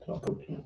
Só um pouquinho.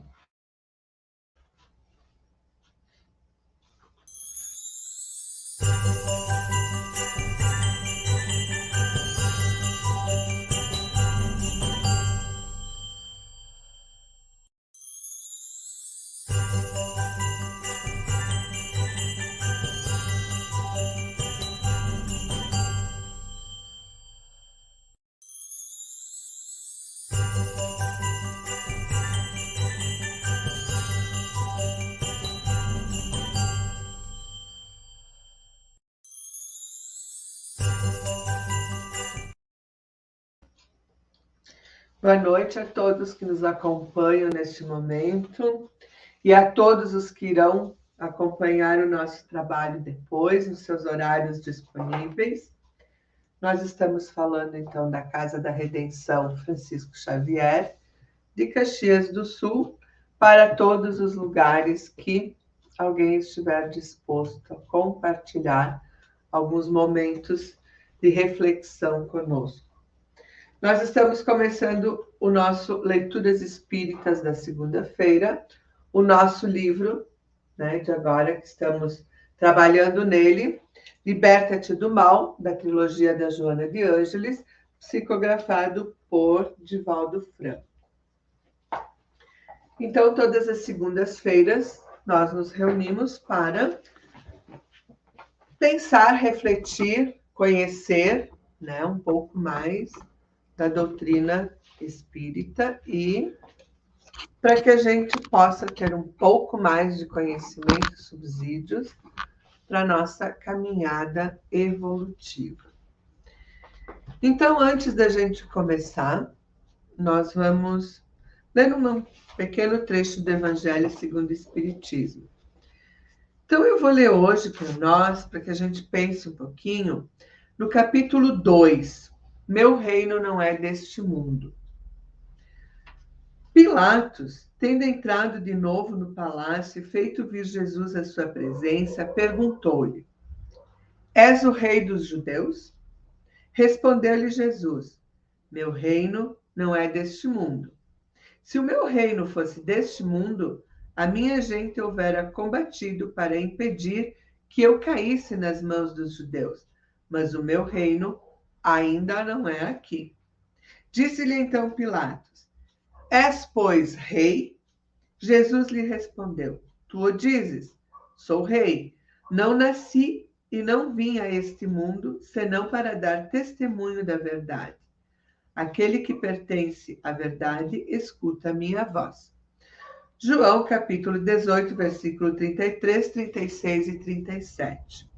Boa noite a todos que nos acompanham neste momento e a todos os que irão acompanhar o nosso trabalho depois, nos seus horários disponíveis. Nós estamos falando, então, da Casa da Redenção Francisco Xavier, de Caxias do Sul, para todos os lugares que alguém estiver disposto a compartilhar alguns momentos de reflexão conosco. Nós estamos começando o nosso Leituras Espíritas da segunda-feira, o nosso livro, de agora, que estamos trabalhando nele, Liberta-te do Mal, da trilogia da Joana de Ângeles, psicografado por Divaldo Franco. Então, todas as segundas-feiras, nós nos reunimos para pensar, refletir, conhecer, um pouco mais da doutrina espírita e para que a gente possa ter um pouco mais de conhecimento, subsídios para a nossa caminhada evolutiva. Então, antes da gente começar, nós vamos ler um pequeno trecho do Evangelho segundo o Espiritismo. Então, eu vou ler hoje para nós, para que a gente pense um pouquinho, no capítulo 2, Meu reino não é deste mundo. Pilatos, tendo entrado de novo no palácio e feito vir Jesus à sua presença, perguntou-lhe: És o rei dos judeus? Respondeu-lhe Jesus: Meu reino não é deste mundo. Se o meu reino fosse deste mundo, a minha gente houvera combatido para impedir que eu caísse nas mãos dos judeus. Mas o meu reino ainda não é aqui. Disse-lhe então Pilatos: És, pois, rei? Jesus lhe respondeu: Tu o dizes, sou rei. Não nasci e não vim a este mundo, senão para dar testemunho da verdade. Aquele que pertence à verdade, escuta a minha voz. João, capítulo 18, versículo 33, 36 e 37.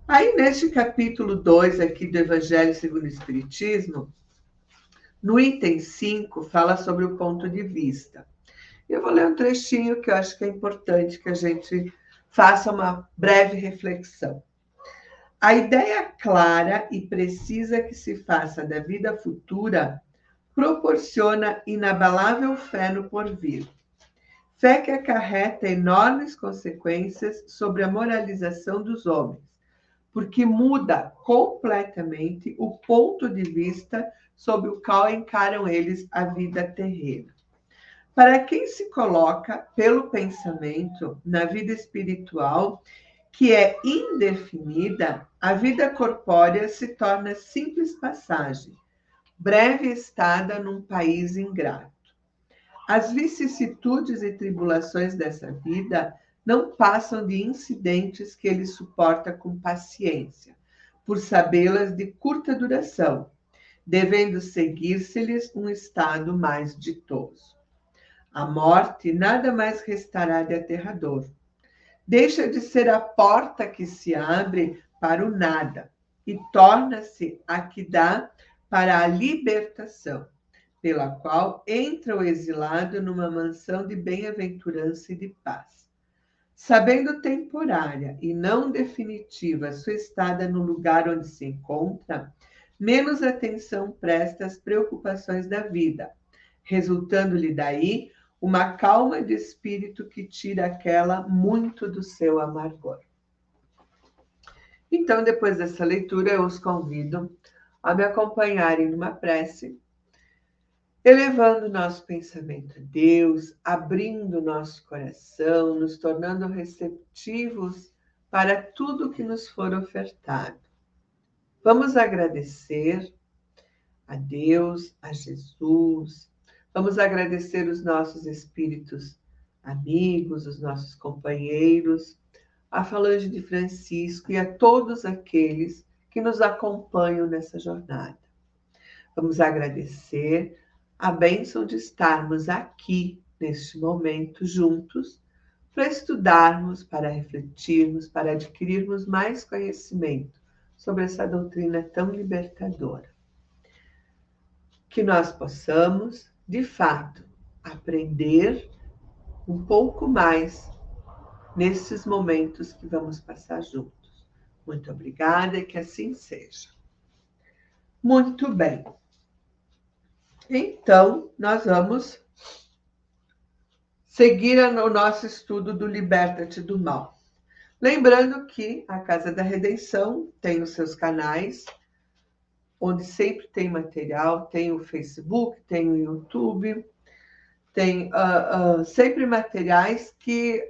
Aí, neste capítulo 2 aqui do Evangelho segundo o Espiritismo, no item 5, fala sobre o ponto de vista. Eu vou ler um trechinho que eu acho que é importante que a gente faça uma breve reflexão. A ideia clara e precisa que se faça da vida futura proporciona inabalável fé no porvir. Fé que acarreta enormes consequências sobre a moralização dos homens, porque muda completamente o ponto de vista sob o qual encaram eles a vida terrena. Para quem se coloca pelo pensamento na vida espiritual, que é indefinida, a vida corpórea se torna simples passagem, breve estada num país ingrato. As vicissitudes e tribulações dessa vida não passam de incidentes que ele suporta com paciência, por sabê-las de curta duração, devendo seguir-se-lhes um estado mais ditoso. A morte nada mais restará de aterrador. Deixa de ser a porta que se abre para o nada e torna-se a que dá para a libertação, pela qual entra o exilado numa mansão de bem-aventurança e de paz. Sabendo temporária e não definitiva sua estada no lugar onde se encontra, menos atenção presta às preocupações da vida, resultando-lhe daí uma calma de espírito que tira aquela muito do seu amargor. Então, depois dessa leitura, eu os convido a me acompanharem numa prece, elevando nosso pensamento a Deus, abrindo nosso coração, nos tornando receptivos para tudo que nos for ofertado. Vamos agradecer a Deus, a Jesus, vamos agradecer os nossos espíritos amigos, os nossos companheiros, a Falange de Francisco e a todos aqueles que nos acompanham nessa jornada. Vamos agradecer a bênção de estarmos aqui, neste momento, juntos, para estudarmos, para refletirmos, para adquirirmos mais conhecimento sobre essa doutrina tão libertadora. Que nós possamos, de fato, aprender um pouco mais nesses momentos que vamos passar juntos. Muito obrigada e que assim seja. Muito bem. Então, nós vamos seguir o nosso estudo do Liberta-te do Mal. Lembrando que a Casa da Redenção tem os seus canais, onde sempre tem material, tem o Facebook, tem o YouTube, tem sempre materiais que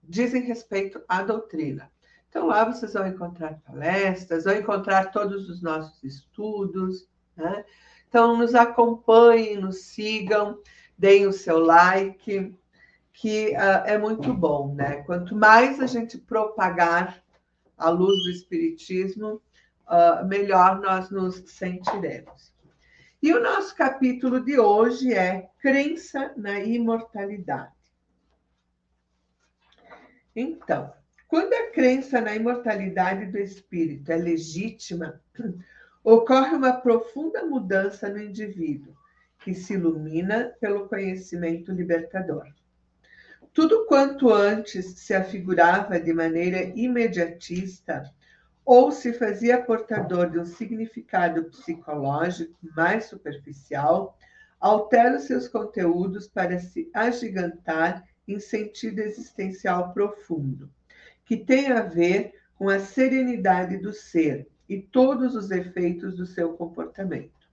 dizem respeito à doutrina. Então, lá vocês vão encontrar palestras, vão encontrar todos os nossos estudos, né? Então, nos acompanhem, nos sigam, deem o seu like, que é muito bom, né? Quanto mais a gente propagar a luz do Espiritismo, melhor nós nos sentiremos. E o nosso capítulo de hoje é Crença na Imortalidade. Então, quando a crença na imortalidade do espírito é legítima, ocorre uma profunda mudança no indivíduo, que se ilumina pelo conhecimento libertador. Tudo quanto antes se afigurava de maneira imediatista ou se fazia portador de um significado psicológico mais superficial, altera os seus conteúdos para se agigantar em sentido existencial profundo, que tem a ver com a serenidade do ser e todos os efeitos do seu comportamento.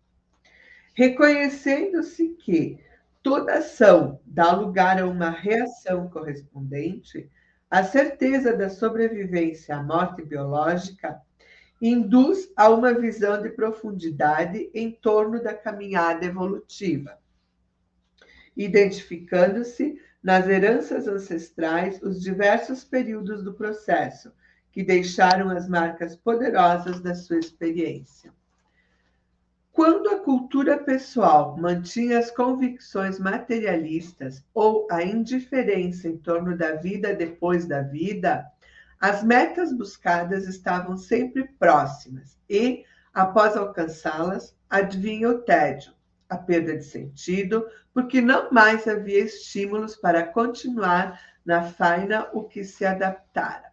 Reconhecendo-se que toda ação dá lugar a uma reação correspondente, a certeza da sobrevivência à morte biológica induz a uma visão de profundidade em torno da caminhada evolutiva, identificando-se nas heranças ancestrais os diversos períodos do processo, que deixaram as marcas poderosas da sua experiência. Quando a cultura pessoal mantinha as convicções materialistas ou a indiferença em torno da vida depois da vida, as metas buscadas estavam sempre próximas e, após alcançá-las, adivinha o tédio, a perda de sentido, porque não mais havia estímulos para continuar na faina o que se adaptara.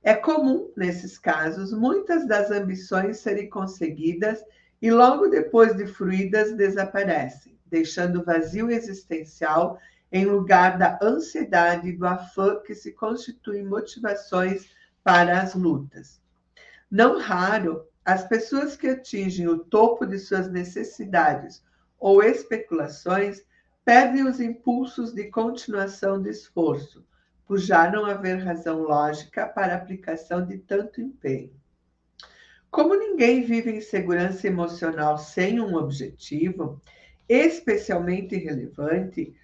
É comum, nesses casos, muitas das ambições serem conseguidas e logo depois de fruídas desaparecem, deixando vazio existencial em lugar da ansiedade e do afã que se constituem motivações para as lutas. Não raro, as pessoas que atingem o topo de suas necessidades ou especulações perdem os impulsos de continuação de esforço, por já não haver razão lógica para a aplicação de tanto empenho. Como ninguém vive em segurança emocional sem um objetivo, especialmente relevante,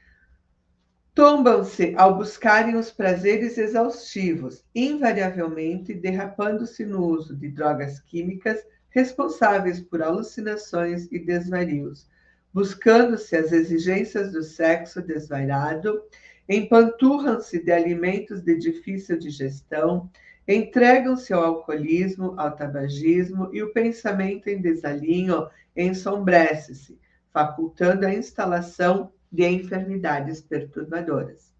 tombam-se ao buscarem os prazeres exaustivos, invariavelmente derrapando-se no uso de drogas químicas responsáveis por alucinações e desvarios, buscando-se as exigências do sexo desvairado, empanturram-se de alimentos de difícil digestão, entregam-se ao alcoolismo, ao tabagismo e o pensamento em desalinho ensombrece-se, facultando a instalação de enfermidades perturbadoras.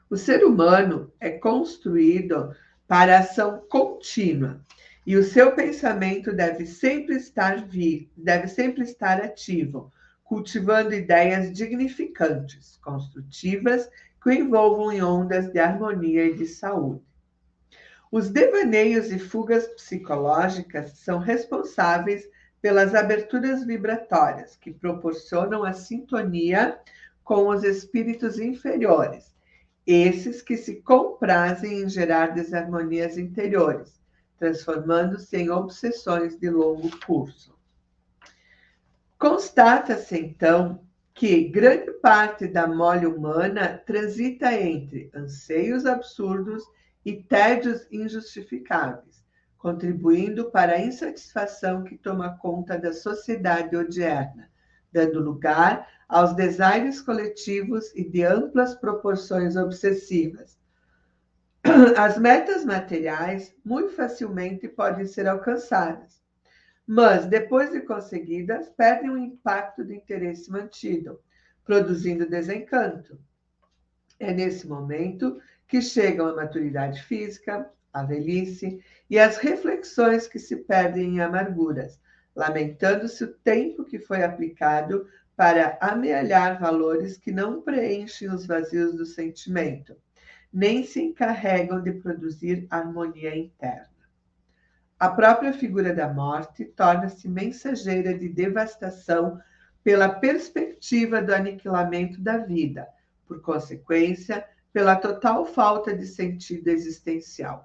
O ser humano é construído para ação contínua e o seu pensamento deve sempre estar ativo, cultivando ideias dignificantes, construtivas, que o envolvam em ondas de harmonia e de saúde. Os devaneios e fugas psicológicas são responsáveis pelas aberturas vibratórias que proporcionam a sintonia com os espíritos inferiores, esses que se comprazem em gerar desarmonias interiores, transformando-se em obsessões de longo curso. Constata-se, então, que grande parte da mole humana transita entre anseios absurdos e tédios injustificáveis, contribuindo para a insatisfação que toma conta da sociedade odierna, dando lugar aos desaires coletivos e de amplas proporções obsessivas. As metas materiais muito facilmente podem ser alcançadas, mas, depois de conseguidas, perdem o impacto do interesse mantido, produzindo desencanto. É nesse momento que chegam a maturidade física, a velhice e as reflexões que se perdem em amarguras, lamentando-se o tempo que foi aplicado para amealhar valores que não preenchem os vazios do sentimento, nem se encarregam de produzir harmonia interna. A própria figura da morte torna-se mensageira de devastação pela perspectiva do aniquilamento da vida, por consequência, pela total falta de sentido existencial.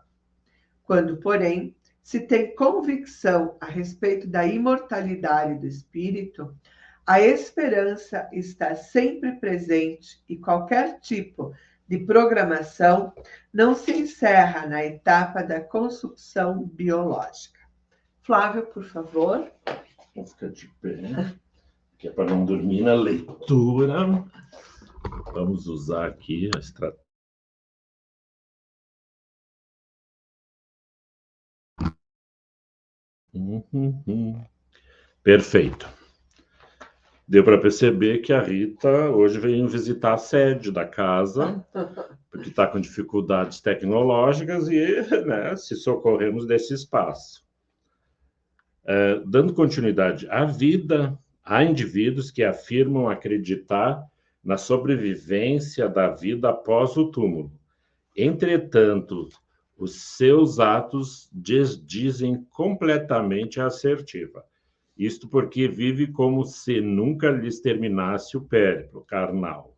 Quando, porém, se tem convicção a respeito da imortalidade do espírito, a esperança está sempre presente e qualquer tipo de programação não se encerra na etapa da consumpção biológica. Flávio, por favor. Vou ficar de pé, que é para não dormir na leitura. Vamos usar aqui a estratégia. Perfeito. Deu para perceber que a Rita hoje veio visitar a sede da casa, porque está com dificuldades tecnológicas e, né, se socorremos desse espaço. Dando continuidade à vida, há indivíduos que afirmam acreditar na sobrevivência da vida após o túmulo. Entretanto, os seus atos desdizem completamente a assertiva. Isto porque vive como se nunca lhes terminasse o périplo carnal,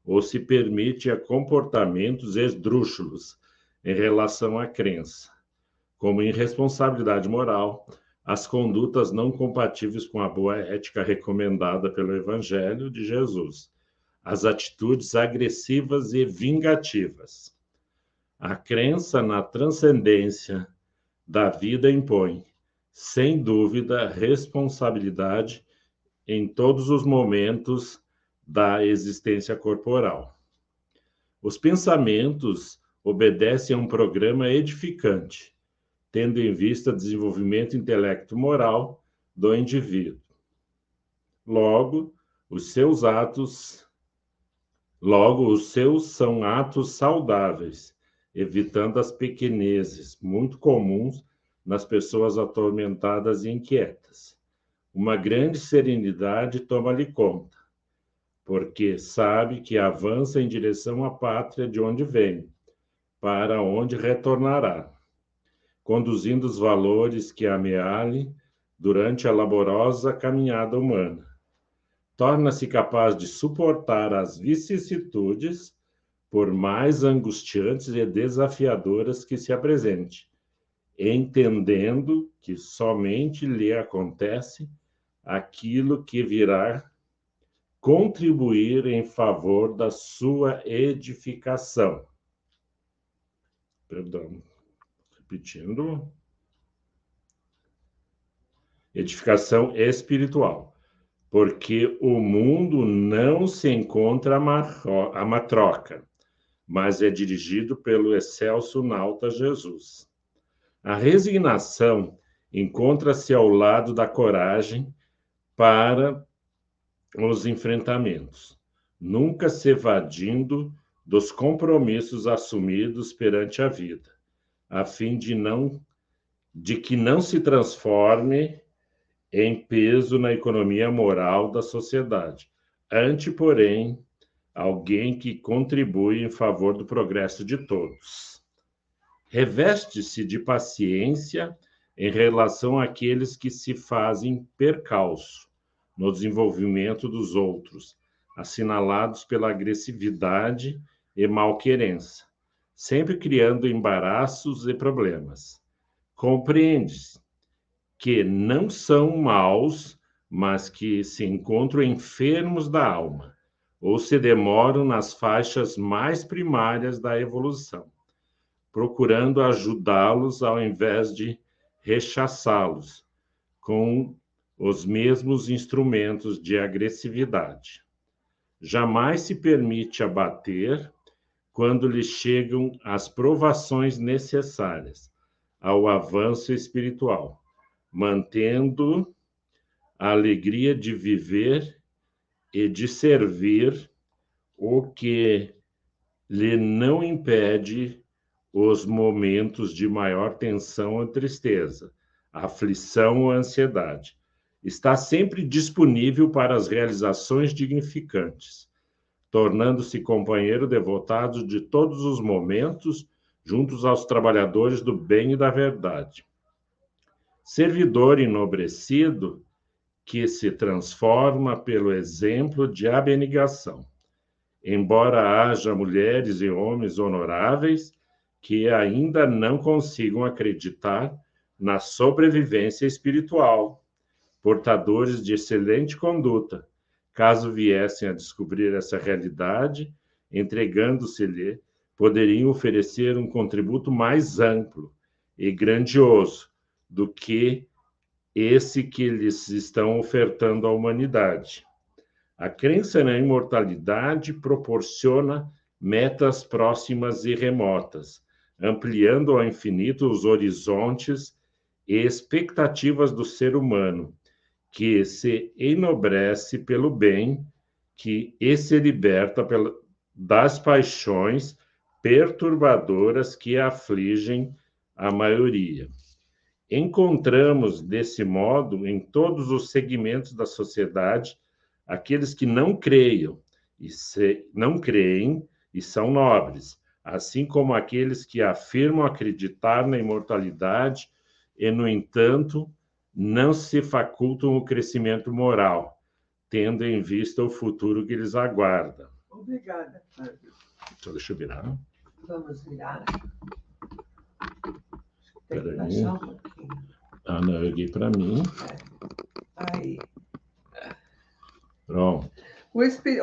ou se permite a comportamentos esdrúxulos em relação à crença, como irresponsabilidade moral, as condutas não compatíveis com a boa ética recomendada pelo Evangelho de Jesus, as atitudes agressivas e vingativas. A crença na transcendência da vida impõe, sem dúvida, responsabilidade em todos os momentos da existência corporal. Os pensamentos obedecem a um programa edificante, tendo em vista o desenvolvimento intelecto-moral do indivíduo. Logo, os seus são atos saudáveis, evitando as pequenezes, muito comuns nas pessoas atormentadas e inquietas. Uma grande serenidade toma-lhe conta, porque sabe que avança em direção à pátria de onde vem, para onde retornará, conduzindo os valores que amealhe durante a laborosa caminhada humana. Torna-se capaz de suportar as vicissitudes, por mais angustiantes e desafiadoras que se apresente, entendendo que somente lhe acontece aquilo que virá contribuir em favor da sua edificação. Perdão, repetindo. Edificação espiritual. Porque o mundo não se encontra a matroca, mas é dirigido pelo excelso nauta Jesus. A resignação encontra-se ao lado da coragem para os enfrentamentos, nunca se evadindo dos compromissos assumidos perante a vida, a fim de que não se transforme em peso na economia moral da sociedade. Ante, porém, alguém que contribui em favor do progresso de todos. Reveste-se de paciência em relação àqueles que se fazem percalço no desenvolvimento dos outros, assinalados pela agressividade e malquerença, sempre criando embaraços e problemas. Compreendes que não são maus, mas que se encontram enfermos da alma, ou se demoram nas faixas mais primárias da evolução, procurando ajudá-los ao invés de rechaçá-los com os mesmos instrumentos de agressividade. Jamais se permite abater quando lhes chegam as provações necessárias ao avanço espiritual, mantendo a alegria de viver e de servir, o que lhe não impede os momentos de maior tensão ou tristeza, aflição ou ansiedade. Está sempre disponível para as realizações dignificantes, tornando-se companheiro devotado de todos os momentos, juntos aos trabalhadores do bem e da verdade. Servidor enobrecido que se transforma pelo exemplo de abnegação. Embora haja mulheres e homens honoráveis que ainda não consigam acreditar na sobrevivência espiritual, portadores de excelente conduta, caso viessem a descobrir essa realidade, entregando-se-lhe, poderiam oferecer um contributo mais amplo e grandioso do que esse que lhes estão ofertando à humanidade. A crença na imortalidade proporciona metas próximas e remotas, ampliando ao infinito os horizontes e expectativas do ser humano, que se enobrece pelo bem e se liberta das paixões perturbadoras que afligem a maioria. Encontramos, desse modo, em todos os segmentos da sociedade, aqueles que não creem e são nobres, assim como aqueles que afirmam acreditar na imortalidade e, no entanto, não se facultam o crescimento moral, tendo em vista o futuro que lhes aguarda. Obrigada, Fábio. Então, deixa eu virar. Vamos virar. Tem que Peraí. baixar um pouquinho. Ah, não, eu erguei para mim. Aí. Pronto.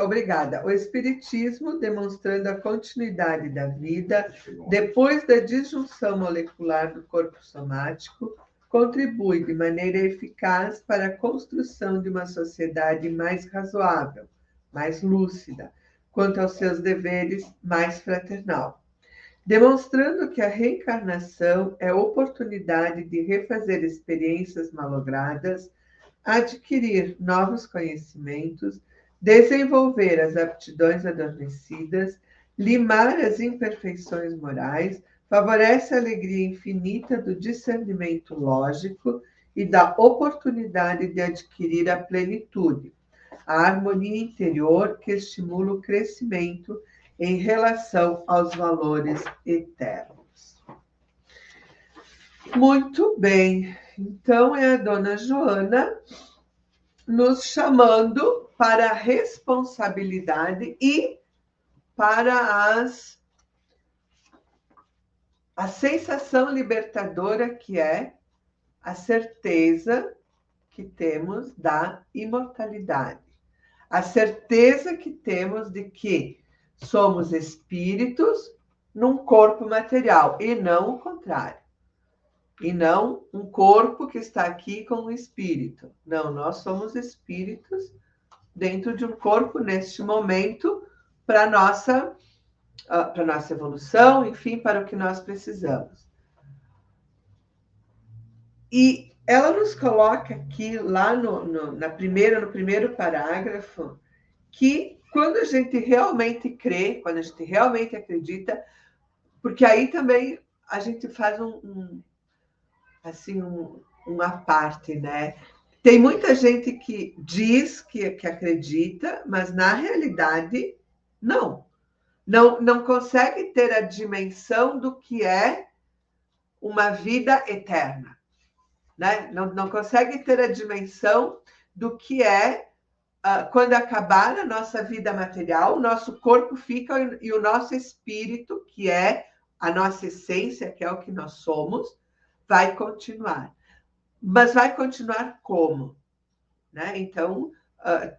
Obrigada. O Espiritismo, demonstrando a continuidade da vida depois da disjunção molecular do corpo somático, contribui de maneira eficaz para a construção de uma sociedade mais razoável, mais lúcida, quanto aos seus deveres, mais fraternal. Demonstrando que a reencarnação é oportunidade de refazer experiências malogradas, adquirir novos conhecimentos, desenvolver as aptidões adormecidas, limar as imperfeições morais, favorece a alegria infinita do discernimento lógico e da oportunidade de adquirir a plenitude, a harmonia interior que estimula o crescimento em relação aos valores eternos. Muito bem. Então, é a dona Joana nos chamando para a responsabilidade e para a sensação libertadora que é a certeza que temos da imortalidade. A certeza que temos de que somos espíritos num corpo material e não o contrário. E não um corpo que está aqui com um espírito. Não, nós somos espíritos dentro de um corpo neste momento para nossa evolução, enfim, para o que nós precisamos. E ela nos coloca aqui, lá no primeiro parágrafo, que quando a gente realmente crê, quando a gente realmente acredita, porque aí também a gente faz uma parte, né? Tem muita gente que diz que acredita, mas na realidade não consegue ter a dimensão do que é uma vida eterna. né? Não consegue ter a dimensão do que é quando acabar a nossa vida material, o nosso corpo fica e o nosso espírito, que é a nossa essência, que é o que nós somos, vai continuar. Mas vai continuar como? Né? Então,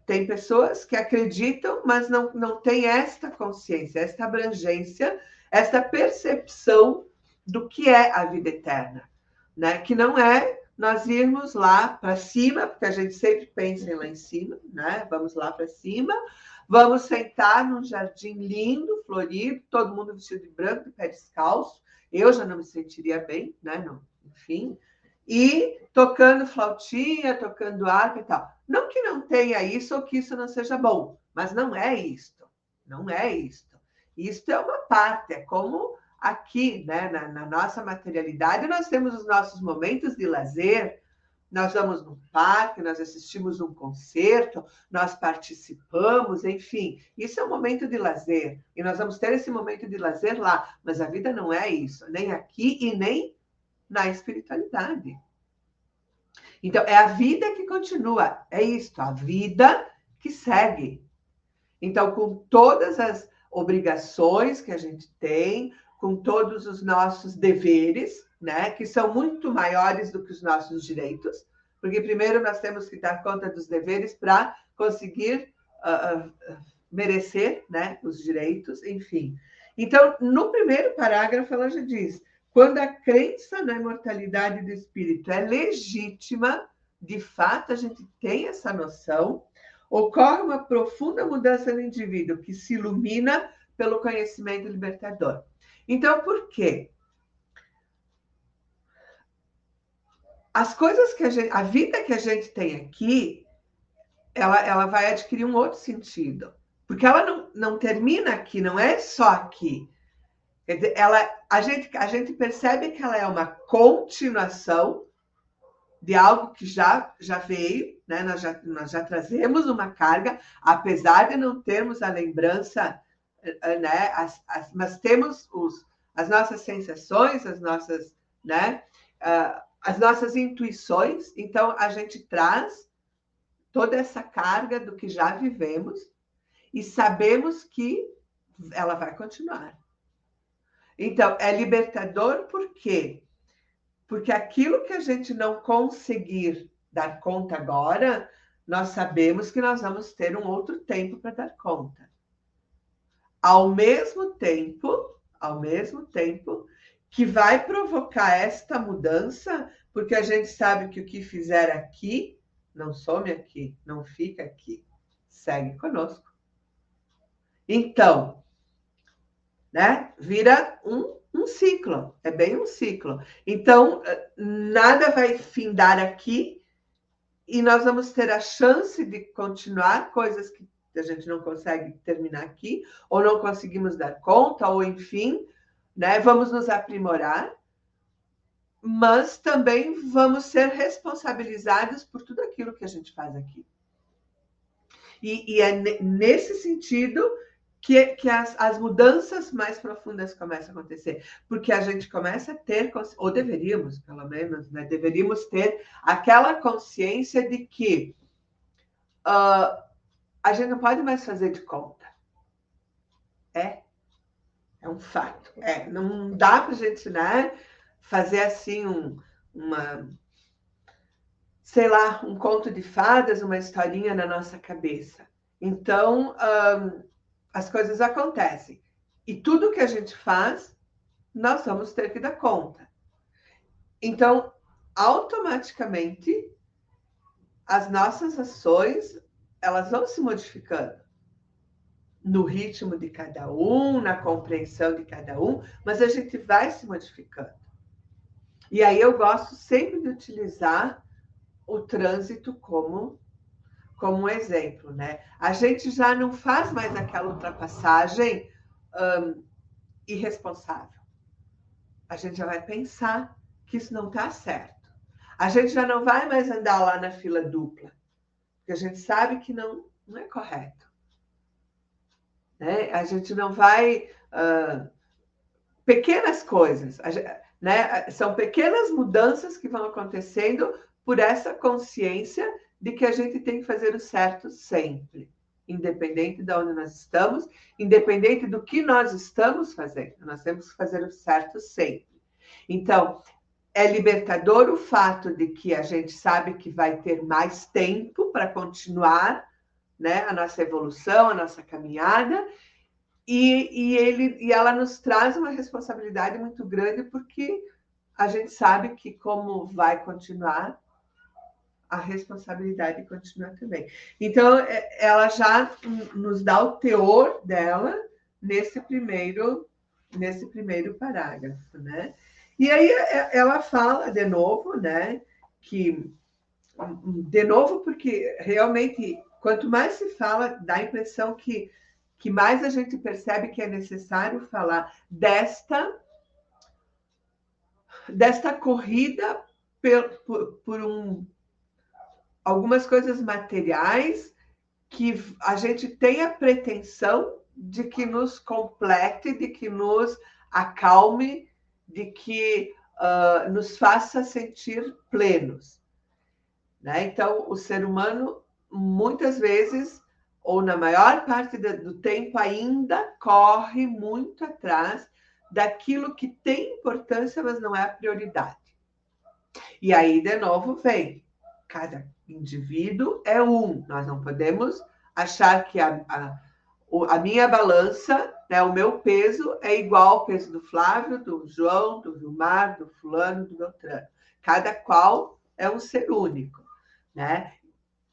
tem pessoas que acreditam, mas não têm esta consciência, esta abrangência, esta percepção do que é a vida eterna, né? Que não é nós irmos lá para cima, porque a gente sempre pensa em lá em cima, né? Vamos lá para cima, vamos sentar num jardim lindo, florido, todo mundo vestido de branco, de pé descalço. Eu já não me sentiria bem, né? Não, enfim. E tocando flautinha, tocando harpa e tal. Não que não tenha isso ou que isso não seja bom, mas não é isto. Não é isto. Isto é uma parte, é como aqui, né, na nossa materialidade, nós temos os nossos momentos de lazer, nós vamos num parque, nós assistimos um concerto, nós participamos, enfim, isso é um momento de lazer, e nós vamos ter esse momento de lazer lá, mas a vida não é isso, nem aqui e nem na espiritualidade. Então, é a vida que continua, é isto, a vida que segue. Então, com todas as obrigações que a gente tem, com todos os nossos deveres, né, que são muito maiores do que os nossos direitos, porque primeiro nós temos que dar conta dos deveres para conseguir merecer, né, os direitos, enfim. Então, no primeiro parágrafo, ela já diz: quando a crença na imortalidade do espírito é legítima, de fato, a gente tem essa noção, ocorre uma profunda mudança no indivíduo que se ilumina pelo conhecimento libertador. Então, por quê? As coisas que a vida que a gente tem aqui, ela vai adquirir um outro sentido, porque ela não termina aqui, não é só aqui. A gente percebe que ela é uma continuação de algo que já veio, né? Nós já trazemos uma carga, apesar de não termos a lembrança, né? Mas temos as nossas sensações, as nossas, né? As nossas intuições. Então, a gente traz toda essa carga do que já vivemos e sabemos que ela vai continuar. Então, é libertador por quê? Porque aquilo que a gente não conseguir dar conta agora, nós sabemos que nós vamos ter um outro tempo para dar conta. Ao mesmo tempo que vai provocar esta mudança, porque a gente sabe que o que fizer aqui não some aqui, não fica aqui, segue conosco. Então, né? Vira um ciclo, é bem um ciclo. Então, nada vai findar aqui e nós vamos ter a chance de continuar coisas que a gente não consegue terminar aqui, ou não conseguimos dar conta, ou enfim, né? Vamos nos aprimorar, mas também vamos ser responsabilizados por tudo aquilo que a gente faz aqui. E é nesse sentido que as mudanças mais profundas começam a acontecer, porque a gente começa a ter, ou deveríamos, pelo menos, né, deveríamos ter aquela consciência de que a gente não pode mais fazer de conta. É um fato. Não dá para a gente, né, fazer assim sei lá, um conto de fadas, uma historinha na nossa cabeça. Então, as coisas acontecem. E tudo que a gente faz, nós vamos ter que dar conta. Então, automaticamente, as nossas ações, elas vão se modificando no ritmo de cada um, na compreensão de cada um, mas a gente vai se modificando. E aí eu gosto sempre de utilizar o trânsito como um exemplo, né? A gente já não faz mais aquela ultrapassagem irresponsável. A gente já vai pensar que isso não está certo. A gente já não vai mais andar lá na fila dupla, porque a gente sabe que não é correto. Né? A gente não vai... pequenas coisas. né? São pequenas mudanças que vão acontecendo por essa consciência de que a gente tem que fazer o certo sempre, independente de onde nós estamos, independente do que nós estamos fazendo, nós temos que fazer o certo sempre. Então, é libertador o fato de que a gente sabe que vai ter mais tempo para continuar, né, a nossa evolução, a nossa caminhada, e ela nos traz uma responsabilidade muito grande, porque a gente sabe que, como vai continuar, a responsabilidade continua também. Então, ela já nos dá o teor dela nesse primeiro parágrafo, né? E aí ela fala de novo, né? De novo, porque realmente, quanto mais se fala, dá a impressão que mais a gente percebe que é necessário falar desta corrida por algumas coisas materiais que a gente tem a pretensão de que nos complete, de que nos acalme, de que nos faça sentir plenos, né? Então, o ser humano, muitas vezes, ou na maior parte do tempo, ainda corre muito atrás daquilo que tem importância, mas não é a prioridade. E aí, de novo, vem: cada indivíduo é um. Nós não podemos achar que a minha balança, né, o meu peso é igual ao peso do Flávio, do João, do Vilmar, do fulano, do Beltrano. Cada qual é um ser único, né?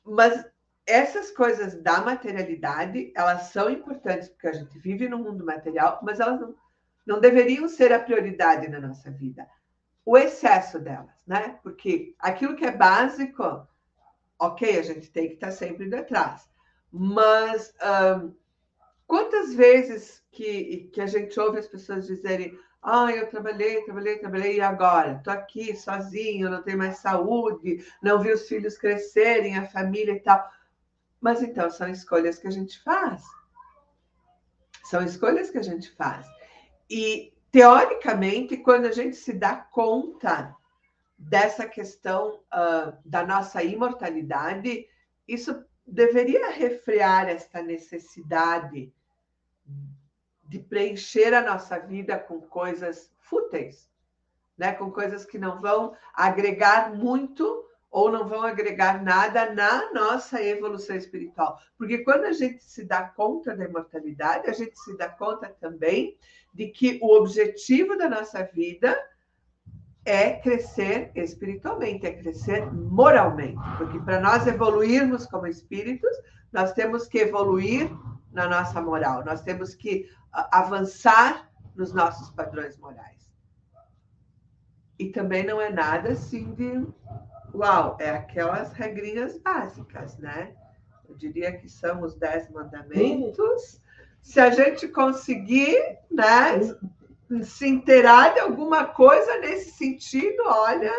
Mas essas coisas da materialidade, elas são importantes porque a gente vive no mundo material, mas elas não deveriam ser a prioridade na nossa vida. O excesso delas, né? Porque aquilo que é básico, ok, a gente tem que estar sempre indo atrás. Mas quantas vezes que a gente ouve as pessoas dizerem: eu trabalhei, e agora estou aqui sozinho, não tenho mais saúde, não vi os filhos crescerem, a família e tal. Mas então, são escolhas que a gente faz. São escolhas que a gente faz. E, teoricamente, quando a gente se dá conta dessa questão da nossa imortalidade, isso deveria refrear esta necessidade de preencher a nossa vida com coisas fúteis, né? Com coisas que não vão agregar muito ou não vão agregar nada na nossa evolução espiritual. Porque quando a gente se dá conta da imortalidade, a gente se dá conta também de que o objetivo da nossa vida é crescer espiritualmente, é crescer moralmente. Porque para nós evoluirmos como espíritos, nós temos que evoluir na nossa moral, nós temos que avançar nos nossos padrões morais. E também não é nada assim de uau, é aquelas regrinhas básicas, né? Eu diria que são os 10 mandamentos. Se a gente conseguir, né, se inteirar de alguma coisa nesse sentido, olha,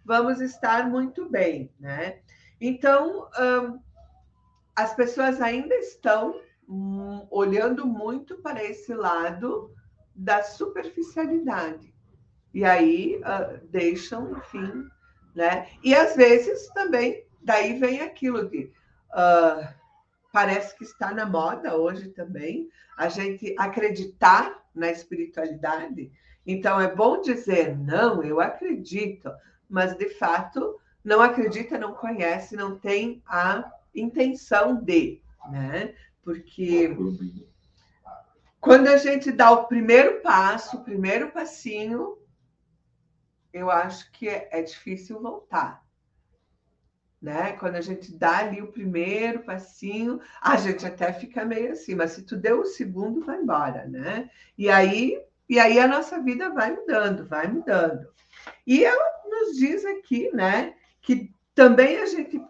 vamos estar muito bem, né? Então, as pessoas ainda estão olhando muito para esse lado da superficialidade. E aí deixam, enfim, né? E às vezes também, daí vem aquilo de parece que está na moda hoje também a gente acreditar na espiritualidade. Então é bom dizer, não, eu acredito, mas de fato não acredita, não conhece, não tem a intenção de, né? Porque quando a gente dá o primeiro passo, o primeiro passinho, eu acho que é difícil voltar, né? Quando a gente dá ali o primeiro passinho, a gente até fica meio assim, mas se tu deu o segundo, vai embora, né? E aí a nossa vida vai mudando, vai mudando. E ela nos diz aqui, né, que também a gente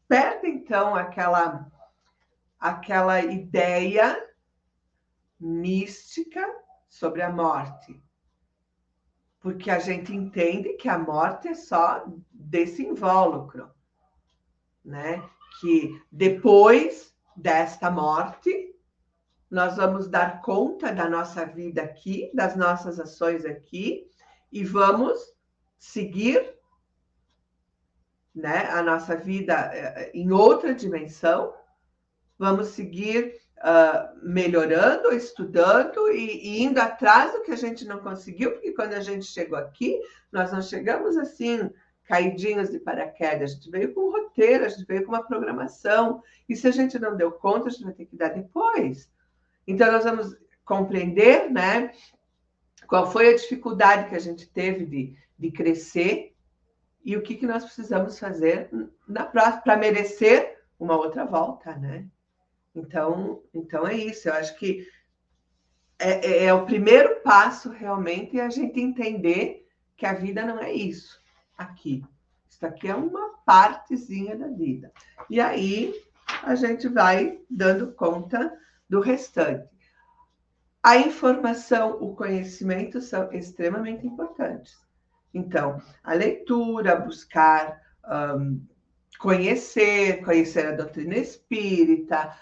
perde, então, aquela ideia mística sobre a morte. Porque a gente entende que a morte é só desse invólucro, né? Que depois desta morte, nós vamos dar conta da nossa vida aqui, das nossas ações aqui, e vamos seguir, né, a nossa vida em outra dimensão, vamos seguir melhorando, estudando e indo atrás do que a gente não conseguiu, porque quando a gente chegou aqui, nós não chegamos assim, caidinhos de paraquedas, a gente veio com um roteiro, a gente veio com uma programação, e se a gente não deu conta, a gente vai ter que dar depois. Então, nós vamos compreender, né, qual foi a dificuldade que a gente teve de crescer e o que nós precisamos fazer na próxima para merecer uma outra volta, né? Então é isso. Eu acho que é o primeiro passo realmente a gente entender que a vida não é isso aqui. Isso aqui é uma partezinha da vida. E aí a gente vai dando conta do restante. A informação, o conhecimento são extremamente importantes. Então, a leitura, buscar conhecer a doutrina espírita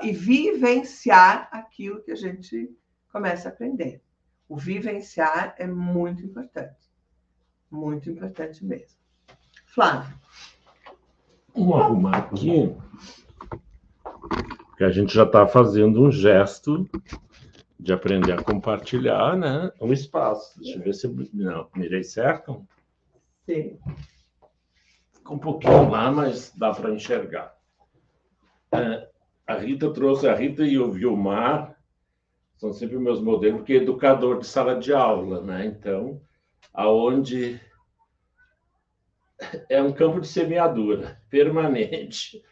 e vivenciar aquilo que a gente começa a aprender. O vivenciar é muito importante mesmo. Flávio. Vamos arrumar aqui, que a gente já está fazendo um gesto de aprender a compartilhar, né? Um espaço. Deixa eu ver se eu mirei certo. Sim. Fica um pouquinho lá, mas dá para enxergar. A Rita e o Vilmar são sempre meus modelos, porque é educador de sala de aula, né? Então, aonde é um campo de semeadura permanente.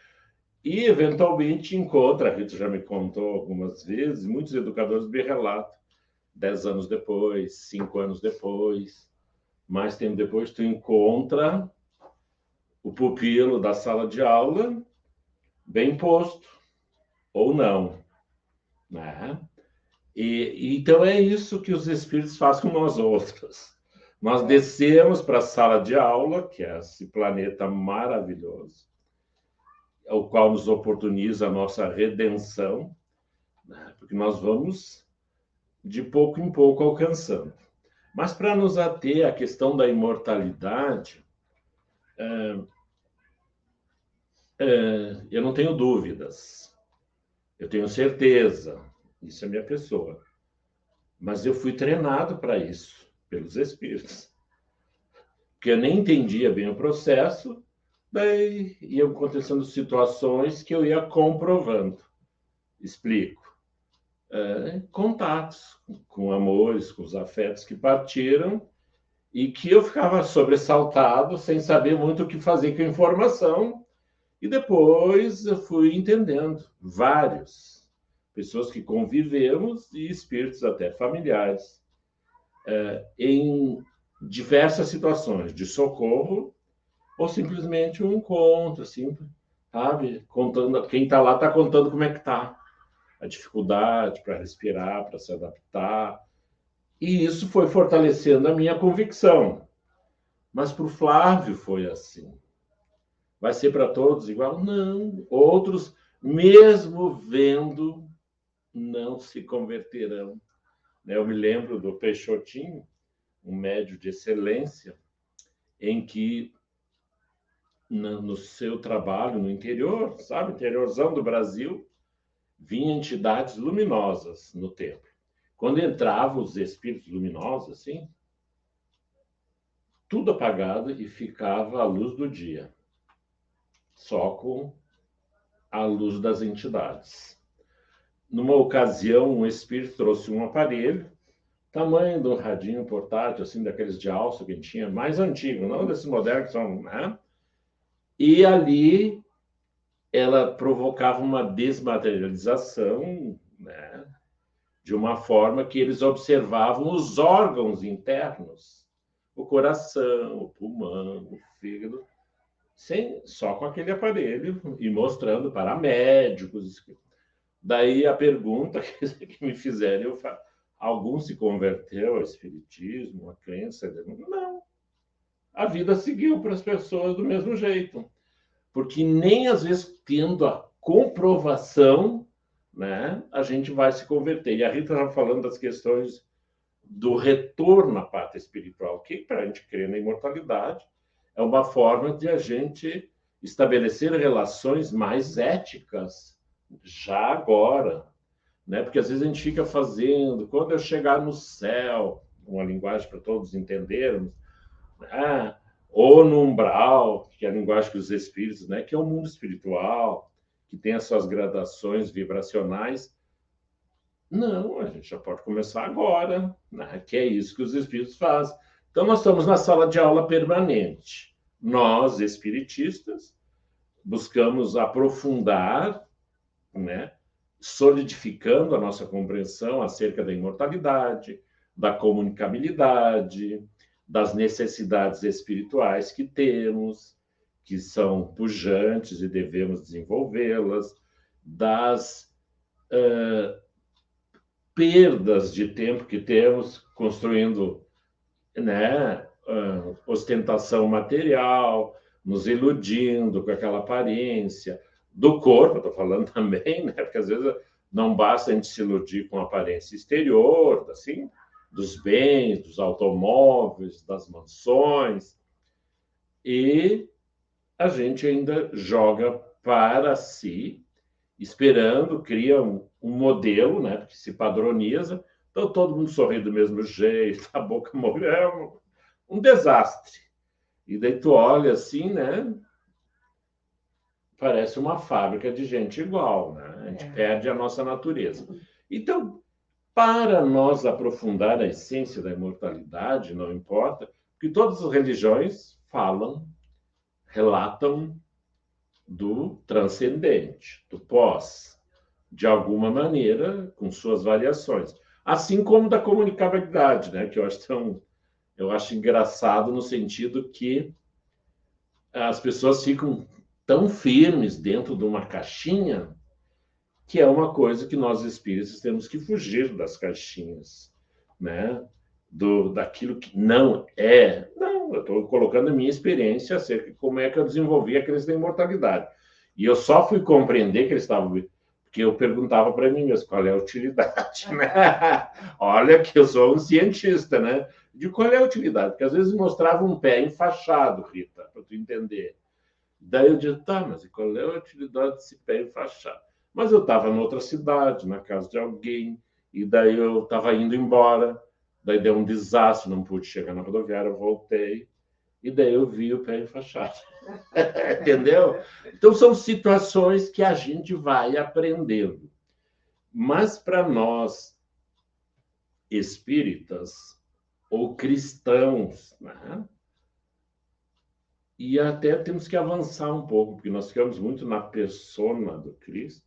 E, eventualmente, encontra, a Rita já me contou algumas vezes, muitos educadores me relatam, 10 anos depois, 5 anos depois, mais tempo depois, tu encontra o pupilo da sala de aula bem posto, ou não. Né? Então, é isso que os espíritos fazem com nós outros. Nós descemos para a sala de aula, que é esse planeta maravilhoso, o qual nos oportuniza a nossa redenção, né? Porque nós vamos de pouco em pouco alcançando. Mas para nos ater à questão da imortalidade, eu não tenho dúvidas, eu tenho certeza, isso é minha pessoa, mas eu fui treinado para isso, pelos espíritos, porque eu nem entendia bem o processo. Daí iam acontecendo situações que eu ia comprovando. Explico. Contatos com amores, com os afetos que partiram e que eu ficava sobressaltado, sem saber muito o que fazer com a informação. E depois eu fui entendendo. Vários. Pessoas que convivemos e espíritos até familiares. Em diversas situações de socorro ou simplesmente um encontro, assim, sabe? Contando, quem está lá está contando como é que está. A dificuldade para respirar, para se adaptar. E isso foi fortalecendo a minha convicção. Mas para o Flávio foi assim. Vai ser para todos igual? Não. Outros, mesmo vendo, não se converterão. Eu me lembro do Peixotinho, um médium de excelência, em que no seu trabalho no interior, sabe, interiorzão do Brasil, vinham entidades luminosas no templo. Quando entravam os espíritos luminosos, assim, tudo apagado e ficava a luz do dia, só com a luz das entidades. Numa ocasião, um espírito trouxe um aparelho, tamanho de um radinho portátil, assim, daqueles de alça que a gente tinha, mais antigo, não desses modernos que são, né? E ali ela provocava uma desmaterialização, né, de uma forma que eles observavam os órgãos internos, o coração, o pulmão, o fígado, só com aquele aparelho e mostrando para médicos. Daí a pergunta que me fizeram, algum se converteu ao espiritismo, à crença? Não. A vida seguiu para as pessoas do mesmo jeito. Porque nem às vezes tendo a comprovação, né, a gente vai se converter. E a Rita estava falando das questões do retorno à pátria espiritual, que para a gente crer na imortalidade é uma forma de a gente estabelecer relações mais éticas já agora, né? Porque às vezes a gente fica fazendo, quando eu chegar no céu, uma linguagem para todos entendermos, ou no umbral, que é a linguagem que os espíritos, né? Que é o mundo espiritual, que tem as suas gradações vibracionais. Não, a gente já pode começar agora, né? Que é isso que os espíritos fazem. Então, nós estamos na sala de aula permanente. Nós, espiritistas, buscamos aprofundar, né? Solidificando a nossa compreensão acerca da imortalidade, da comunicabilidade, das necessidades espirituais que temos, que são pujantes e devemos desenvolvê-las, das perdas de tempo que temos construindo, né, ostentação material, nos iludindo com aquela aparência do corpo, estou falando também, né, porque às vezes não basta a gente se iludir com a aparência exterior, assim, dos bens, dos automóveis, das mansões, e a gente ainda joga para si, esperando, cria um modelo, né, que se padroniza, então todo mundo sorri do mesmo jeito, a boca molhada, um desastre. E daí tu olha assim, né, parece uma fábrica de gente igual, né? A gente perde a nossa natureza. Então, para nós aprofundar a essência da imortalidade, não importa, porque todas as religiões falam, relatam do transcendente, do pós, de alguma maneira, com suas variações. Assim como da comunicabilidade, né? Que eu acho engraçado no sentido que as pessoas ficam tão firmes dentro de uma caixinha, que é uma coisa que nós espíritos temos que fugir das caixinhas, né? Daquilo que não é. Não, eu estou colocando a minha experiência acerca de como é que eu desenvolvi a crença da imortalidade. E eu só fui compreender que eles estavam... Porque eu perguntava para mim mesmo, qual é a utilidade, né? Olha que eu sou um cientista, né? De qual é a utilidade? Porque às vezes mostrava um pé enfaixado, Rita, para tu entender. Daí eu disse, tá, mas qual é a utilidade desse pé enfaixado? Mas eu estava em outra cidade, na casa de alguém, e daí eu estava indo embora, daí deu um desastre, não pude chegar na rodoviária, eu voltei, e daí eu vi o pé enfaixado. Entendeu? Então, são situações que a gente vai aprendendo. Mas, para nós, espíritas ou cristãos, né? E até temos que avançar um pouco, porque nós ficamos muito na persona do Cristo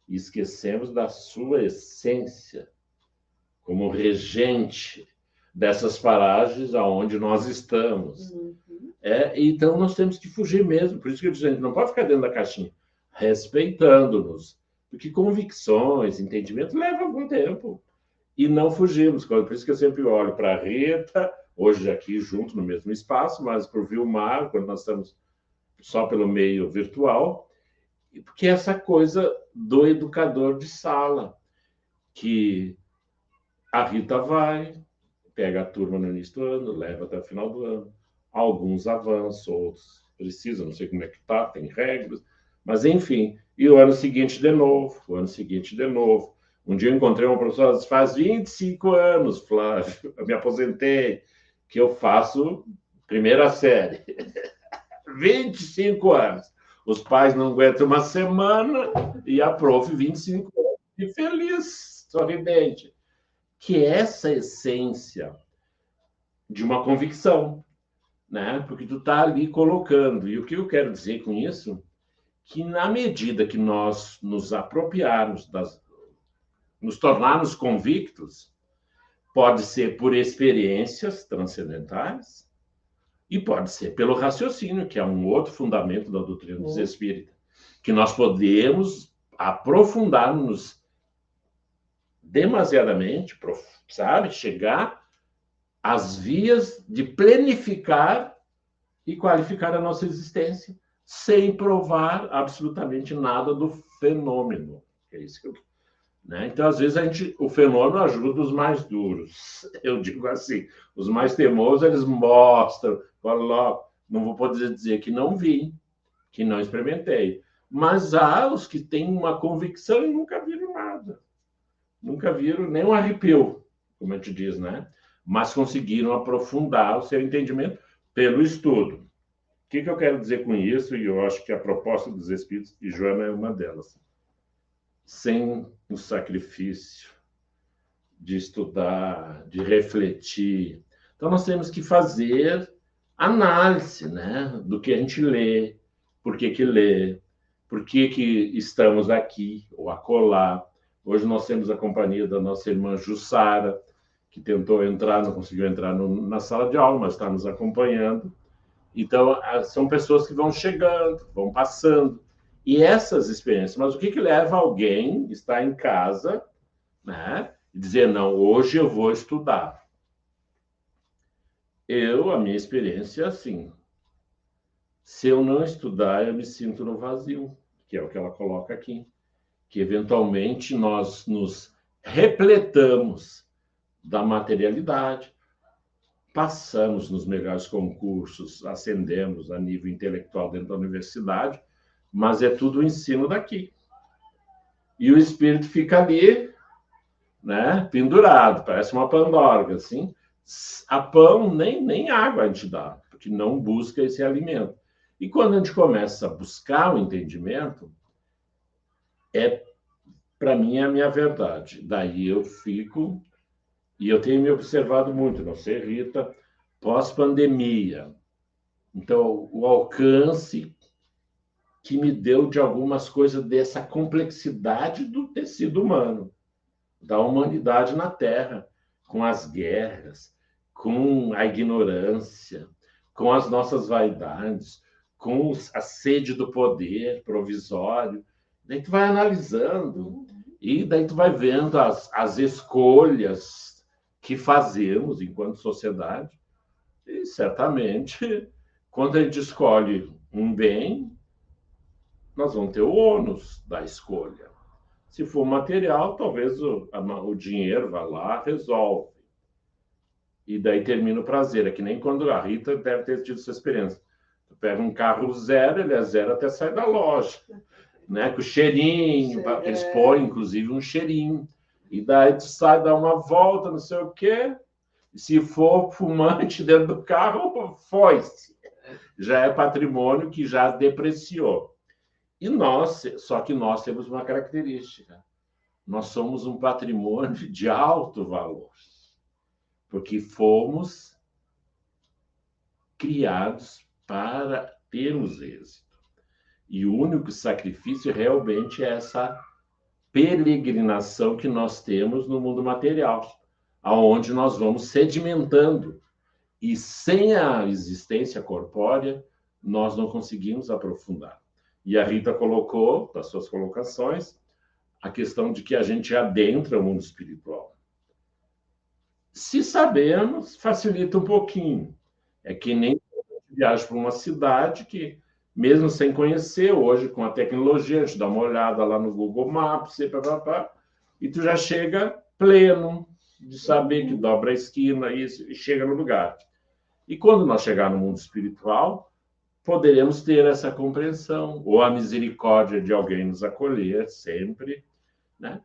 e esquecemos da sua essência como regente dessas paragens aonde nós estamos. Então, nós temos que fugir mesmo. Por isso que eu digo, a gente não pode ficar dentro da caixinha, respeitando-nos. Porque convicções, entendimento, leva algum tempo. E não fugimos. Por isso que eu sempre olho para a Rita, hoje aqui junto no mesmo espaço, mas para o Vilmar, quando nós estamos só pelo meio virtual, porque essa coisa do educador de sala, que a Rita vai, pega a turma no início do ano, leva até o final do ano. Alguns avançam, outros precisam, não sei como é que tá, tem regras, mas enfim. E o ano seguinte de novo, o ano seguinte de novo. Um dia eu encontrei uma professora, faz 25 anos, Flávio, eu me aposentei, que eu faço primeira série. 25 anos. Os pais não aguentam uma semana e a prof 25 anos. E feliz, sorridente. Que é essa essência de uma convicção, né? Porque tu tá ali colocando. E o que eu quero dizer com isso? Que na medida que nós nos apropriarmos nos tornarmos convictos, pode ser por experiências transcendentais e pode ser pelo raciocínio, que é um outro fundamento da doutrina dos espíritas, que nós podemos aprofundar-nos demasiadamente, sabe? Chegar às vias de planificar e qualificar a nossa existência sem provar absolutamente nada do fenômeno. É isso que eu né? Então, às vezes, o fenômeno ajuda os mais duros. Eu digo assim, os mais teimosos, eles mostram, falam logo, não vou poder dizer que não vi, que não experimentei. Mas há os que têm uma convicção e nunca viram nada. Nunca viram nem um arrepio, como a gente diz, né? Mas conseguiram aprofundar o seu entendimento pelo estudo. O que eu quero dizer com isso? E eu acho que a proposta dos Espíritos, e Joana é uma delas, sem o sacrifício de estudar, de refletir. Então, nós temos que fazer análise, né, do que a gente lê, por que lê, por que estamos aqui ou acolá. Hoje nós temos a companhia da nossa irmã Jussara, que tentou entrar, não conseguiu entrar na sala de aula, mas está nos acompanhando. Então, são pessoas que vão chegando, vão passando. E essas experiências, mas o que leva alguém a estar em casa, né, e dizer, não, hoje eu vou estudar? A minha experiência é assim. Se eu não estudar, eu me sinto no vazio, que é o que ela coloca aqui. Que, eventualmente, nós nos repletamos da materialidade, passamos nos melhores concursos, ascendemos a nível intelectual dentro da universidade, mas é tudo o ensino daqui. E o espírito fica ali, né, pendurado, parece uma pandorga, assim. A pão, nem água a gente dá, porque não busca esse alimento. E quando a gente começa a buscar o entendimento, para mim, é a minha verdade. Daí eu fico, e eu tenho me observado muito, não sei, Rita, pós-pandemia. Então, o alcance que me deu de algumas coisas dessa complexidade do tecido humano, da humanidade na Terra, com as guerras, com a ignorância, com as nossas vaidades, com a sede do poder provisório. Daí tu vai analisando e daí tu vai vendo as escolhas que fazemos enquanto sociedade. E certamente, quando a gente escolhe um bem, nós vamos ter o ônus da escolha. Se for material, talvez o dinheiro vá lá, resolve. E daí termina o prazer. É que nem quando a Rita deve ter tido essa experiência. Tu pega um carro zero, ele é zero até sair da loja. Né? Com o cheirinho, eles põem, inclusive, um cheirinho. E daí tu sai, dá uma volta, não sei o quê. Se for fumante dentro do carro, foi-se. Já é patrimônio que já depreciou. E só que nós temos uma característica. Nós somos um patrimônio de alto valor, porque fomos criados para termos êxito. E o único sacrifício realmente é essa peregrinação que nós temos no mundo material, aonde nós vamos sedimentando. E sem a existência corpórea, nós não conseguimos aprofundar. E a Rita colocou, das suas colocações, a questão de que a gente adentra o mundo espiritual. Se sabemos, facilita um pouquinho. É que nem viaja para uma cidade que, mesmo sem conhecer, hoje, com a tecnologia, a gente dá uma olhada lá no Google Maps, e tu já chega pleno de saber que dobra a esquina e chega no lugar. E quando nós chegar no mundo espiritual, poderemos ter essa compreensão, ou a misericórdia de alguém nos acolher sempre, né?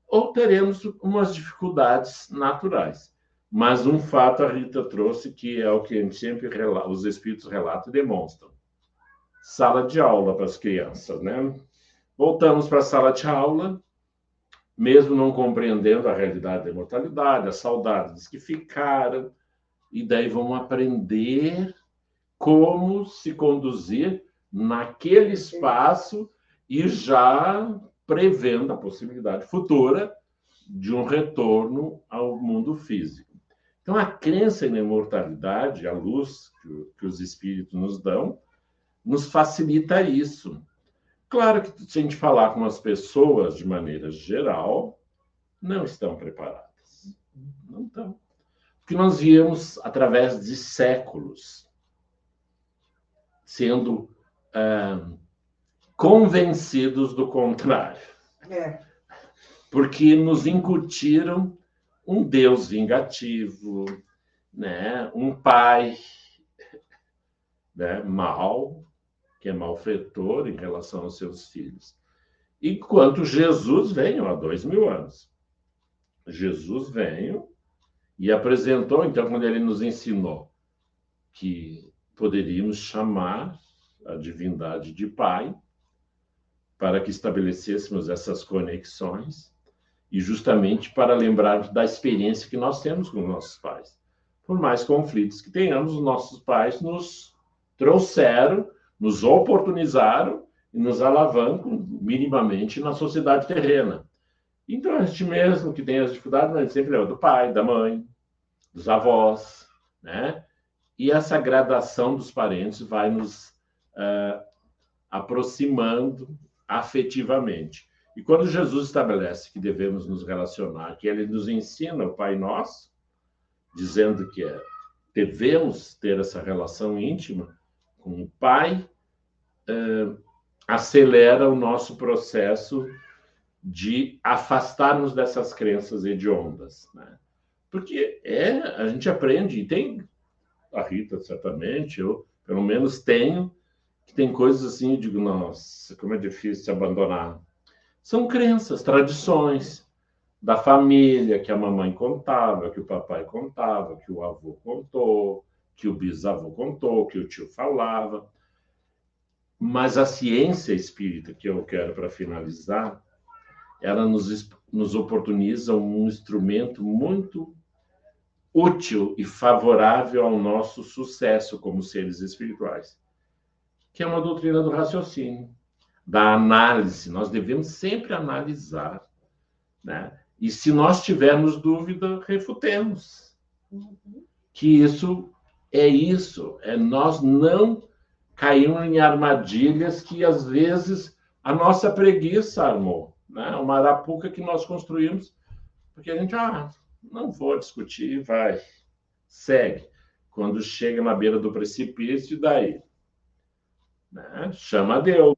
Ou teremos umas dificuldades naturais. Mas um fato a Rita trouxe, que é o que a gente sempre os espíritos relatam e demonstram. Sala de aula para as crianças, né? Voltamos para a sala de aula, mesmo não compreendendo a realidade da imortalidade, as saudades que ficaram, e daí vamos aprender como se conduzir naquele espaço e já prevendo a possibilidade futura de um retorno ao mundo físico. Então, a crença na imortalidade, a luz que os espíritos nos dão, nos facilita isso. Claro que, se a gente falar com as pessoas de maneira geral, não estão preparadas. Não estão. Porque nós viemos através de séculos sendo convencidos do contrário. porque nos incutiram um Deus vingativo, né? Um pai, né, mau, que é malfeitor em relação aos seus filhos. Enquanto Jesus veio há 2000 anos. Jesus veio e apresentou, então, quando ele nos ensinou que poderíamos chamar a divindade de Pai, para que estabelecêssemos essas conexões, e justamente para lembrar da experiência que nós temos com nossos pais. Por mais conflitos que tenhamos, os nossos pais nos trouxeram, nos oportunizaram e nos alavancam minimamente na sociedade terrena. Então, a gente mesmo que tem as dificuldades, mas sempre lembra do pai, da mãe, dos avós, né? E essa gradação dos parentes vai nos aproximando afetivamente. E quando Jesus estabelece que devemos nos relacionar, que ele nos ensina o Pai Nosso, dizendo que devemos ter essa relação íntima com o Pai, acelera o nosso processo de afastar-nos dessas crenças hediondas, né? Porque a gente aprende, e tem a Rita, certamente, eu pelo menos tenho, que tem coisas assim, eu digo, nossa, como é difícil se abandonar. São crenças, tradições da família, que a mamãe contava, que o papai contava, que o avô contou, que o bisavô contou, que o tio falava. Mas a ciência espírita, que eu quero para finalizar, ela nos oportuniza um instrumento muito útil e favorável ao nosso sucesso como seres espirituais, que é uma doutrina do raciocínio, da análise. Nós devemos sempre analisar, né? E se nós tivermos dúvida, refutemos. Que isso, é nós não cairmos em armadilhas que, às vezes, a nossa preguiça armou, né? Uma arapuca que nós construímos, porque a gente, não vou discutir, vai, segue. Quando chega na beira do precipício, daí, né? Chama a Deus.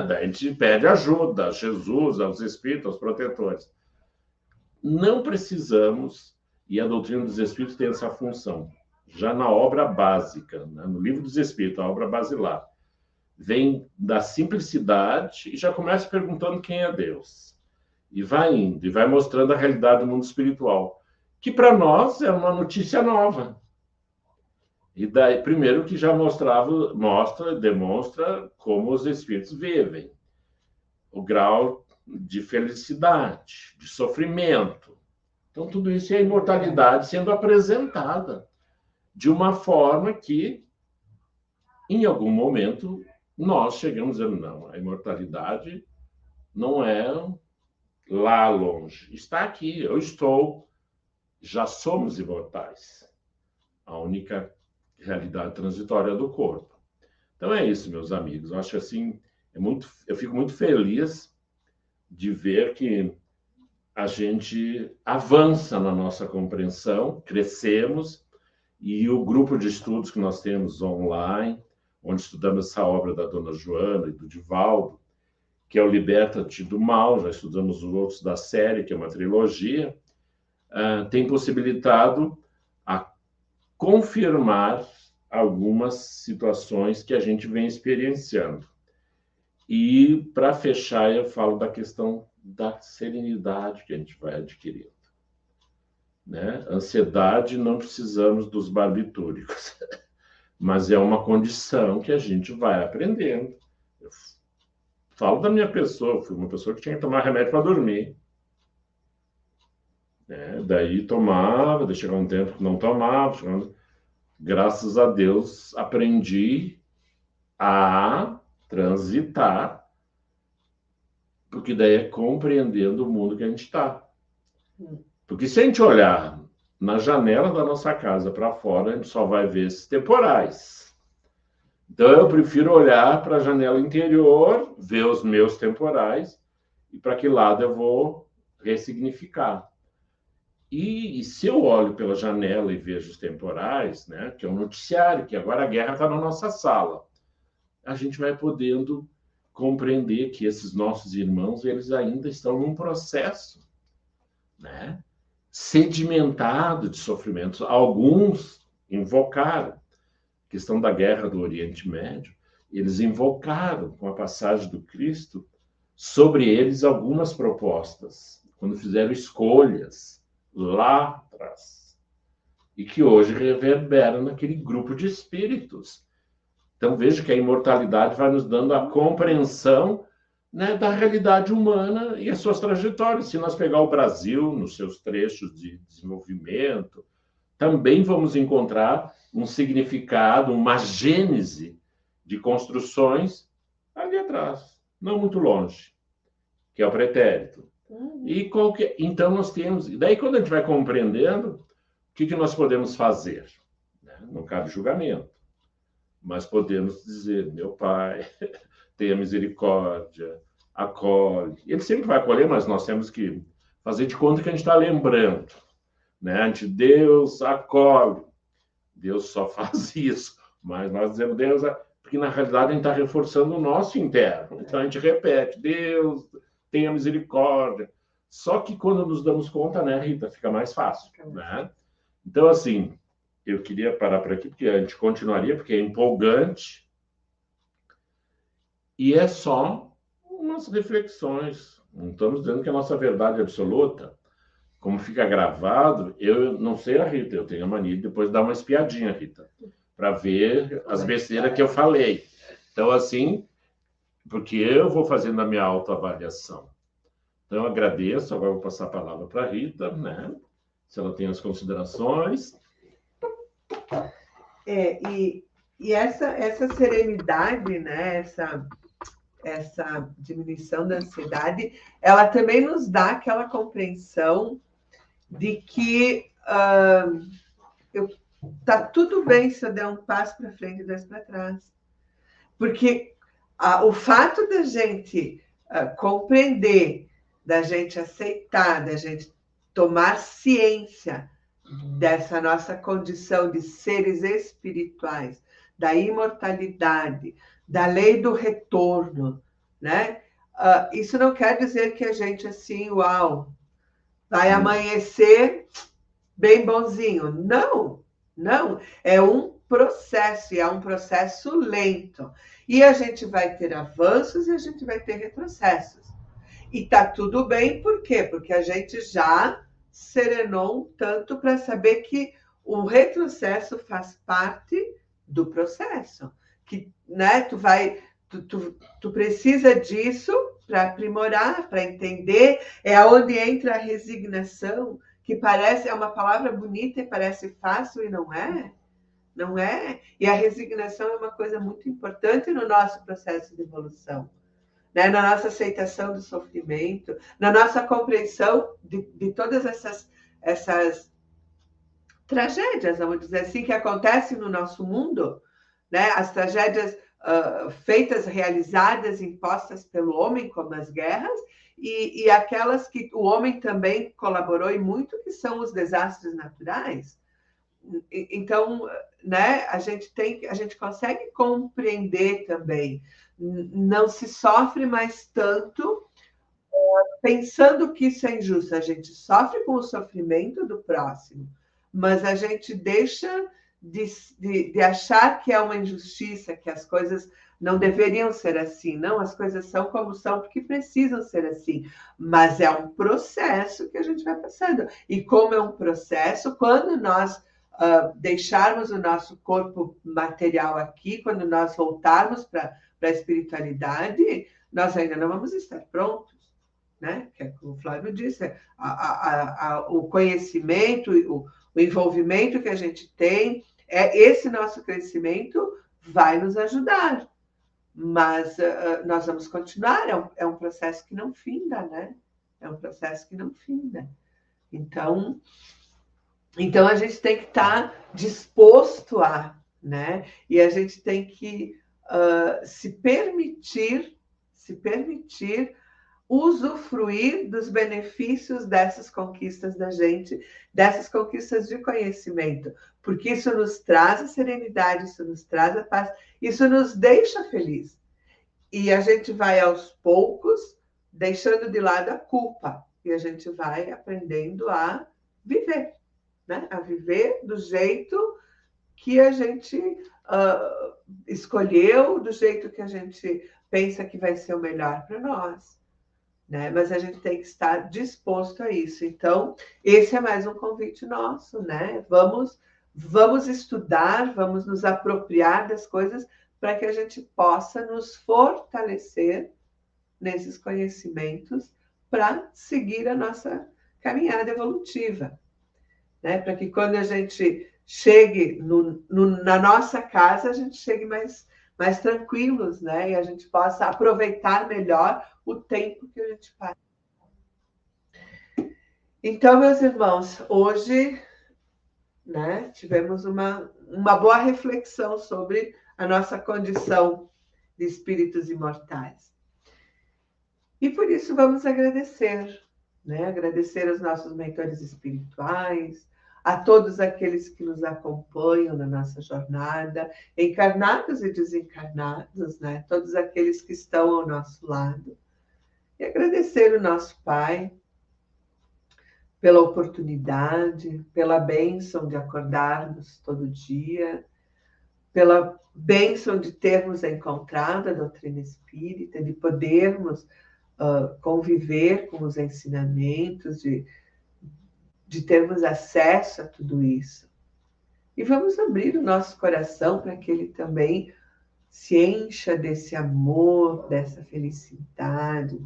Daí a gente pede ajuda a Jesus, aos espíritos, aos protetores. Não precisamos, e a doutrina dos espíritos tem essa função, já na obra básica, né? No livro dos espíritos, a obra basilar, vem da simplicidade e já começa perguntando quem é Deus. E vai indo, e vai mostrando a realidade do mundo espiritual, que para nós é uma notícia nova. E daí, primeiro que já demonstra como os espíritos vivem, o grau de felicidade, de sofrimento. Então, tudo isso é a imortalidade sendo apresentada de uma forma que, em algum momento, nós chegamos dizendo, não, a imortalidade não é lá longe, está aqui, eu estou, já somos imortais. A única realidade transitória do corpo. Então é isso, meus amigos. Eu acho assim, eu fico muito feliz de ver que a gente avança na nossa compreensão, crescemos, e o grupo de estudos que nós temos online, onde estudamos essa obra da Dona Joana e do Divaldo, que é o Liberta-te do Mal, já estudamos os outros da série, que é uma trilogia, tem possibilitado a confirmar algumas situações que a gente vem experienciando. E, para fechar, eu falo da questão da serenidade que a gente vai adquirindo, né? Ansiedade, não precisamos dos barbitúricos, mas é uma condição que a gente vai aprendendo. Eu falo da minha pessoa, eu fui uma pessoa que tinha que tomar remédio para dormir. Daí tomava, daí chegava um tempo que não tomava, graças a Deus aprendi a transitar, porque daí é compreendendo o mundo que a gente está. Porque se a gente olhar na janela da nossa casa para fora, a gente só vai ver esses temporais. Então eu prefiro olhar para a janela interior, ver os meus temporais e para que lado eu vou ressignificar. E se eu olho pela janela e vejo os temporais, né, que é um noticiário, que agora a guerra está na nossa sala, a gente vai podendo compreender que esses nossos irmãos, eles ainda estão num processo, né, sedimentado de sofrimentos. Alguns invocaram a questão da guerra do Oriente Médio, eles invocaram, com a passagem do Cristo, sobre eles algumas propostas, quando fizeram escolhas lá atrás, e que hoje reverberam naquele grupo de espíritos. Então, veja que a imortalidade vai nos dando a compreensão, né, da realidade humana e as suas trajetórias. Se nós pegar o Brasil nos seus trechos de desenvolvimento, também vamos encontrar um significado, uma gênese de construções ali atrás, não muito longe, que é o pretérito. E então nós temos... Daí, quando a gente vai compreendendo, o que nós podemos fazer? Não cabe julgamento, mas podemos dizer: meu Pai, tenha misericórdia, acolhe. Ele sempre vai acolher, mas nós temos que fazer de conta que a gente está lembrando, né? Deus acolhe. Deus só faz isso, mas nós dizemos Deus, porque na realidade a gente está reforçando o nosso interno. Então a gente repete: Deus, tenha misericórdia. Só que quando nos damos conta, né, Rita, fica mais fácil, né? Então, assim, eu queria parar por aqui, porque a gente continuaria, porque é empolgante. E é só umas reflexões. Não estamos dizendo que a nossa verdade é absoluta. Como fica gravado, eu não sei a Rita, eu tenho a mania de depois dar uma espiadinha, Rita, para ver as besteiras que eu falei. Então, assim, porque eu vou fazendo a minha autoavaliação. Então, eu agradeço, agora vou passar a palavra para a Rita, né? Se ela tem as considerações. E essa serenidade, né? Essa diminuição da ansiedade, ela também nos dá aquela compreensão de que tá tudo bem se eu der um passo para frente e 2 para trás. Porque o fato da gente compreender, da gente aceitar, da gente tomar ciência dessa nossa condição de seres espirituais, da imortalidade, da lei do retorno, né? Isso não quer dizer que a gente, assim, uau, vai amanhecer bem bonzinho. Não, não. É um processo, e é um processo lento. E a gente vai ter avanços e a gente vai ter retrocessos. E tá tudo bem, por quê? Porque a gente já serenou um tanto para saber que o retrocesso faz parte do processo. Que, né, tu precisa disso para aprimorar, para entender. É onde entra a resignação, que parece, é uma palavra bonita e parece fácil, e não é. Não é. E a resignação é uma coisa muito importante no nosso processo de evolução, né? Na nossa aceitação do sofrimento, na nossa compreensão de todas essas tragédias, vamos dizer assim, que acontecem no nosso mundo, né? As tragédias feitas, realizadas, impostas pelo homem, como as guerras, e aquelas que o homem também colaborou e muito, que são os desastres naturais. Então, né, a gente consegue compreender também. Não se sofre mais tanto pensando que isso é injusto. A gente sofre com o sofrimento do próximo, mas a gente deixa de achar que é uma injustiça, que as coisas não deveriam ser assim. Não, as coisas são como são porque precisam ser assim. Mas é um processo que a gente vai passando. E como é um processo, quando nós deixarmos o nosso corpo material aqui, quando nós voltarmos para a espiritualidade, nós ainda não vamos estar prontos, né? Que é como o Flávio disse, o conhecimento, o envolvimento que a gente tem, esse nosso crescimento vai nos ajudar, mas nós vamos continuar, é um processo que não finda, né? É um processo que não finda. Então a gente tem que estar disposto a, né? E a gente tem que se permitir usufruir dos benefícios dessas conquistas da gente, dessas conquistas de conhecimento, porque isso nos traz a serenidade, isso nos traz a paz, isso nos deixa feliz. E a gente vai aos poucos deixando de lado a culpa. E a gente vai aprendendo a viver, né? A viver do jeito que a gente escolheu, do jeito que a gente pensa que vai ser o melhor para nós, né? Mas a gente tem que estar disposto a isso. Então, esse é mais um convite nosso, né? Vamos estudar, vamos nos apropriar das coisas para que a gente possa nos fortalecer nesses conhecimentos para seguir a nossa caminhada evolutiva, né? Para que quando a gente chegue na nossa casa, a gente chegue mais tranquilos, né? E a gente possa aproveitar melhor o tempo que a gente passa. Então, meus irmãos, hoje, né, tivemos uma boa reflexão sobre a nossa condição de espíritos imortais. E por isso vamos agradecer, né? Agradecer aos nossos mentores espirituais, a todos aqueles que nos acompanham na nossa jornada, encarnados e desencarnados, né? Todos aqueles que estão ao nosso lado. E agradecer o nosso Pai pela oportunidade, pela bênção de acordarmos todo dia, pela bênção de termos encontrado a doutrina espírita, de podermos conviver com os ensinamentos, de termos acesso a tudo isso. E vamos abrir o nosso coração para que ele também se encha desse amor, dessa felicidade,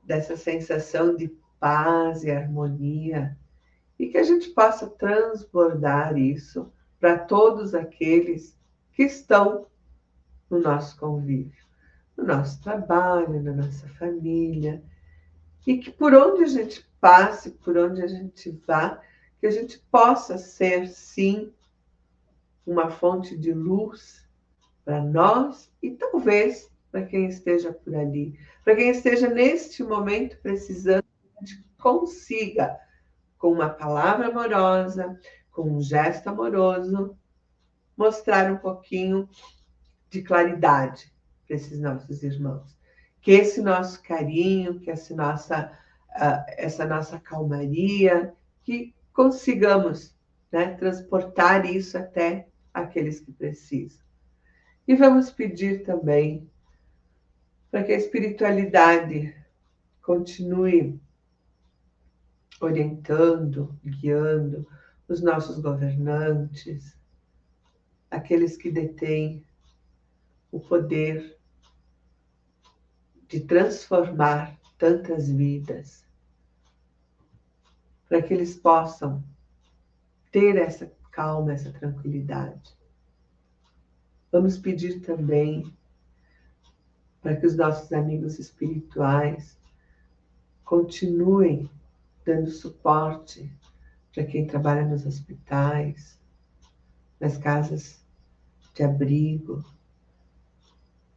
dessa sensação de paz e harmonia, e que a gente possa transbordar isso para todos aqueles que estão no nosso convívio, no nosso trabalho, na nossa família, e que por onde a gente passe, por onde a gente vá, que a gente possa ser, sim, uma fonte de luz para nós e talvez para quem esteja por ali, para quem esteja neste momento precisando, que a gente consiga, com uma palavra amorosa, com um gesto amoroso, mostrar um pouquinho de claridade para esses nossos irmãos. Que esse nosso carinho, que essa nossa calmaria, que consigamos, né, transportar isso até aqueles que precisam. E vamos pedir também para que a espiritualidade continue orientando, guiando os nossos governantes, aqueles que detêm o poder de transformar tantas vidas, para que eles possam ter essa calma, essa tranquilidade. Vamos pedir também para que os nossos amigos espirituais continuem dando suporte para quem trabalha nos hospitais, nas casas de abrigo,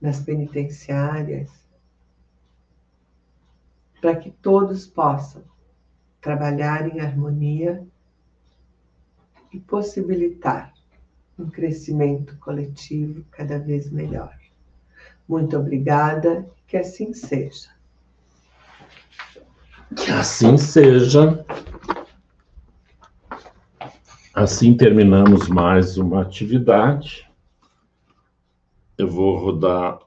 nas penitenciárias, para que todos possam trabalhar em harmonia e possibilitar um crescimento coletivo cada vez melhor. Muito obrigada, que assim seja. Que assim seja. Assim terminamos mais uma atividade. Eu vou rodar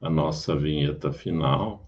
a nossa vinheta final.